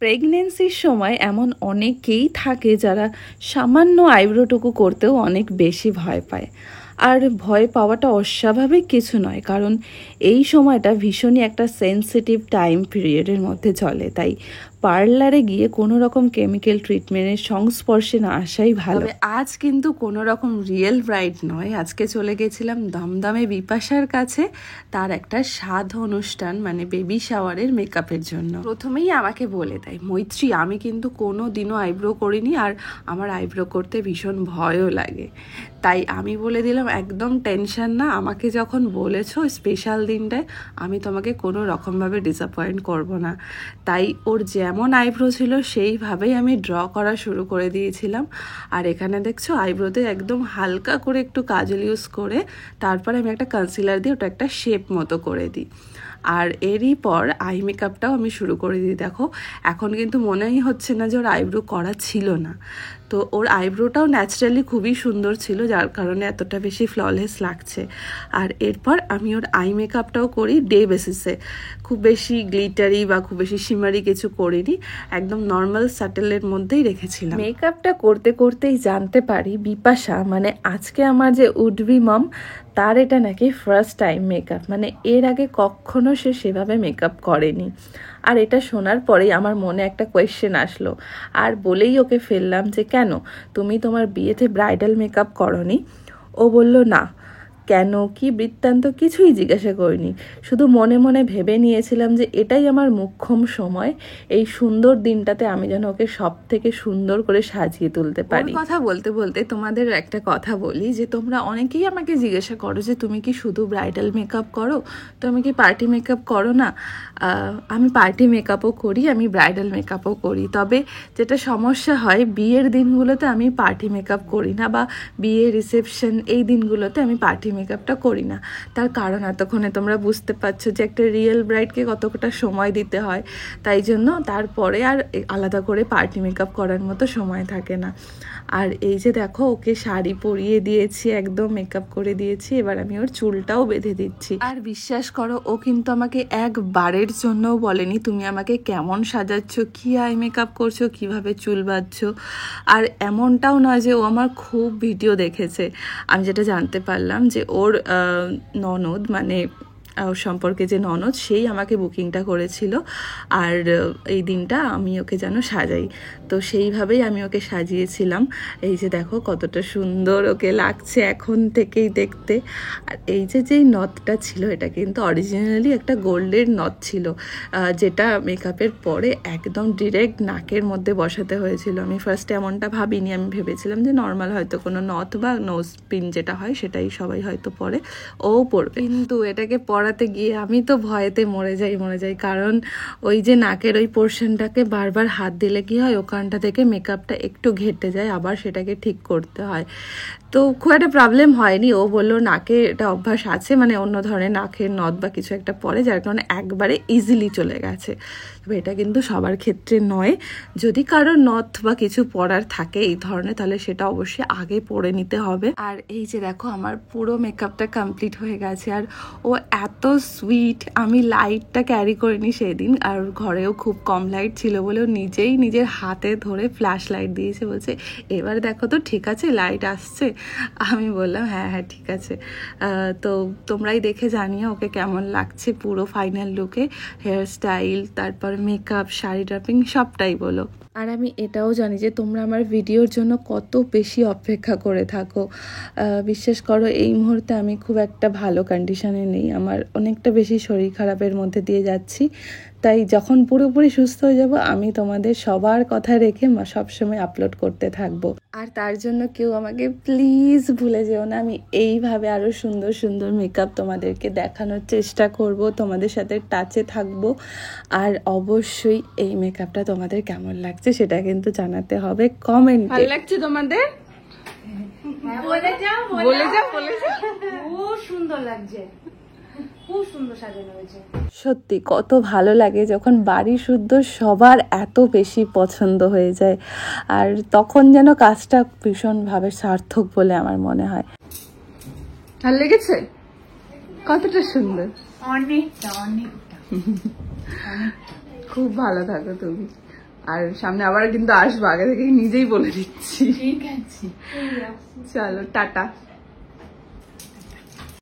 প্রেগনেন্সির সময় এমন অনেকেই থাকে যারা সামান্য আইব্রোটুকু করতেও অনেক বেশি ভয় পায়। আর ভয় পাওয়াটা অস্বাভাবিক কিছু নয়, কারণ এই সময়টা ভীষণই একটা সেন্সিটিভ টাইম পিরিয়ডের মধ্যে চলে। তাই পার্লারে গিয়ে কোনো রকম কেমিক্যাল ট্রিটমেন্টের সংস্পর্শে না আসাই ভালো। তবে আজ কিন্তু কোনো রকম রিয়েল ব্রাইড নয়, আজকে চলে গেছিলাম দমদমে বিপাশার কাছে তার একটা সাধ অনুষ্ঠান, মানে বেবি শাওয়ারের মেকআপের জন্য। প্রথমেই আমাকে বলে দেয়, মৈত্রী আমি কিন্তু কোনো দিনও আইব্রো করিনি, আর আমার আইব্রো করতে ভীষণ ভয়ও লাগে। তাই আমি বলে দিলাম একদম টেনশন না, আমাকে যখন বলেছো স্পেশাল দিনটায় আমি তোমাকে কোনো রকমভাবে ডিসঅ্যাপয়েন্ট করব না। তাই ওর যেমন আইব্রো ছিল সেইভাবেই আমি ড্র করা শুরু করে দিয়েছিলাম। আর এখানে দেখছো আইব্রোতে একদম হালকা করে একটু কাজল ইউজ করে তারপরে আমি একটা কনসিলার দিয়ে ওটা একটা শেপ মতো করে দিই। আর এরই পর আই মেকআপটাও আমি শুরু করে দিই। দেখো এখন কিন্তু মনেই হচ্ছে না যে ওর আইব্রো করা ছিল না। তো ওর আইব্রোটাও ন্যাচারালি খুবই সুন্দর ছিল, যার কারণে এতটা বেশি ফ্ললেস লাগছে। আর এরপর আমি ওর আই মেকআপটাও করি ডে বেসিসে, খুব বেশি গ্লিটারি বা খুব বেশি শিমারি কিছু করিনি, একদম নর্মাল স্যাটেলের মধ্যেই রেখেছিলাম। মেকআপটা করতে করতেই জানতে পারি বিপাশা, মানে আজকে আমার যে উডবি মম, তার এটা নাকি ফার্স্ট টাইম মেকআপ, মানে এর আগে কখনো সে সেভাবে মেকআপ করেনি। আর এটা শোনার পরেই আমার মনে একটা কোয়েশ্চেন আসলো, আর বলেই ওকে ফেললাম যে কেন তুমি তোমার বিয়েতে ব্রাইডাল মেকআপ করনি? ও বলল না। কেন, কি বৃত্তান্ত কিছুই জিজ্ঞাসা করিনি, শুধু মনে মনে ভেবে নিয়েছিলাম যে এটাই আমার মোক্ষম সময়, এই সুন্দর দিনটাতে আমি যেন ওকে সব থেকে সুন্দর করে সাজিয়ে তুলতে পারি। কথা বলতে বলতে তোমাদের একটা কথা বলি, যে তোমরা অনেকেই আমাকে জিজ্ঞাসা করো যে তুমি কি শুধু ব্রাইডাল মেকআপ করো, তুমি কি পার্টি মেকআপ করো না? আমি পার্টি মেকআপও করি, আমি ব্রাইডাল মেকআপও করি। তবে যেটা সমস্যা হয়, বিয়ের দিনগুলোতে আমি পার্টি মেকআপ করি না, বা বিয়ে রিসেপশন এই দিনগুলোতে আমি পার্টি মেকআপটা করি না। তার কারণ এতক্ষণে তোমরা বুঝতে পারছো যে একটা রিয়েল ব্রাইডকে কতটা সময় দিতে হয়, তাই জন্য তারপরে আর আলাদা করে পার্টি মেকআপ করার মতো সময় থাকে না। আর এই যে দেখো ওকে শাড়ি পরিয়ে দিয়েছি, একদম মেকআপ করে দিয়েছি, এবার আমি ওর চুলটাও বেঁধে দিচ্ছি। আর বিশ্বাস করো ও কিন্তু আমাকে একবারের জন্যও বলেনি তুমি আমাকে কেমন সাজাচ্ছ, কি আই মেকআপ করছো, কিভাবে চুল বাঁধছো। আর এমনটাও নয় যে ও আমার খুব ভিডিও দেখেছে। আমি যেটা জানতে পারলাম যে ওর ননদ, মানে ওর সম্পর্কে যে ননদ, সেই আমাকে বুকিংটা করেছিল, আর এই দিনটা আমি ওকে যেন সাজাই, তো সেইভাবেই আমি ওকে সাজিয়েছিলাম। এই যে দেখো কতটা সুন্দর ওকে লাগছে এখন থেকেই দেখতে। আর এই যে যেই নথটা ছিল, এটা কিন্তু অরিজিনালি একটা গোল্ডের নথ ছিল, যেটা মেকআপের পরে একদম ডিরেক্ট নাকের মধ্যে বসাতে হয়েছিল। আমি ফার্স্টে এমনটা ভাবিনি, আমি ভেবেছিলাম যে নর্মাল হয়তো কোনো নথ বা নোজ পিন যেটা হয় সেটাই সবাই হয়তো পরে, ও পরবে। কিন্তু এটাকে পরাতে গিয়ে আমি তো ভয়েতে মরে যাই, কারণ ওই যে নাকের ওই পোর্শনটাকে বারবার হাত দিলে কি হয়, ওখানটা থেকে মেকআপটা একটু ঘেটে যায়, আবার সেটাকে ঠিক করতে হয়। তো খুব একটা প্রবলেম হয়নি। ও বললো নাকে এটা অভ্যাস আছে, মানে অন্য ধরনের নাকের নথ বা কিছু একটা পরে, যার কারণে একবারে ইজিলি চলে গেছে। তবে এটা কিন্তু সবার ক্ষেত্রে নয়, যদি কারোর নথ বা কিছু পরার থাকে এই ধরনের, তাহলে সেটা অবশ্যই আগে পরে নিতে হবে। আর এই যে দেখো আমার পুরো মেকআপটা কমপ্লিট হয়ে গেছে, আর ও এত সুইট। আমি লাইটটা ক্যারি করিনি সেদিন, আর ঘরেও খুব কম লাইট ছিল বলে ও নিজেই নিজের হাতে ধরে ফ্ল্যাশ লাইট দিয়েছে, বলছে এবার দেখো তো ঠিক আছে লাইট আসছে। আমি বললাম হ্যাঁ হ্যাঁ ঠিক আছে। তো তোমরাই দেখে জানিও ওকে কেমন লাগছে পুরো ফাইনাল লুকে, হেয়ার স্টাইল, তারপর মেকআপ, শাড়ি ড্রাপিং সবটাই বলো। আর আমি এটাও জানি যে তোমরা আমার ভিডিওর জন্য কত বেশি অপেক্ষা করে থাকো। বিশ্বাস করো এই মুহূর্তে আমি খুব একটা ভালো কন্ডিশনে নেই, আমার অনেকটা বেশি শরীর খারাপের মধ্যে দিয়ে যাচ্ছি। তাই যখন পুরোপুরি সুস্থ হয়ে যাব আমি তোমাদের সবার কথা রেখে সবসময় আপলোড করতে থাকবো। আর তার জন্য কেউ আমাকে প্লিজ ভুলে যেও না, আমি এইভাবে আরও সুন্দর সুন্দর মেকআপ তোমাদেরকে দেখানোর চেষ্টা করব, তোমাদের সাথে টাচে থাকবো। আর অবশ্যই এই মেকআপটা তোমাদের কেমন লাগছে সেটা কিন্তু জানাতে হবে কমেন্টে। ভালো লাগছে তোমাদের? বলে যাও খুব সুন্দর লাগছে, খুব সুন্দর সাজানো হয়েছে। সত্যি কত ভালো লাগে যখন বাড়ি শুদ্ধ সবার এত বেশি পছন্দ হয়ে যায়, আর তখন যেন কাজটা ভীষণভাবে সার্থক বলে আমার মনে হয়। ভালো লেগেছে? কতটা সুন্দর, অনেকটা খুব ভালো থাকো তুমি। আর সামনে আবার কিন্তু আসবো, আগে থেকেই নিজেই বলে দিচ্ছি। ঠিক আছে, চলো টাটা।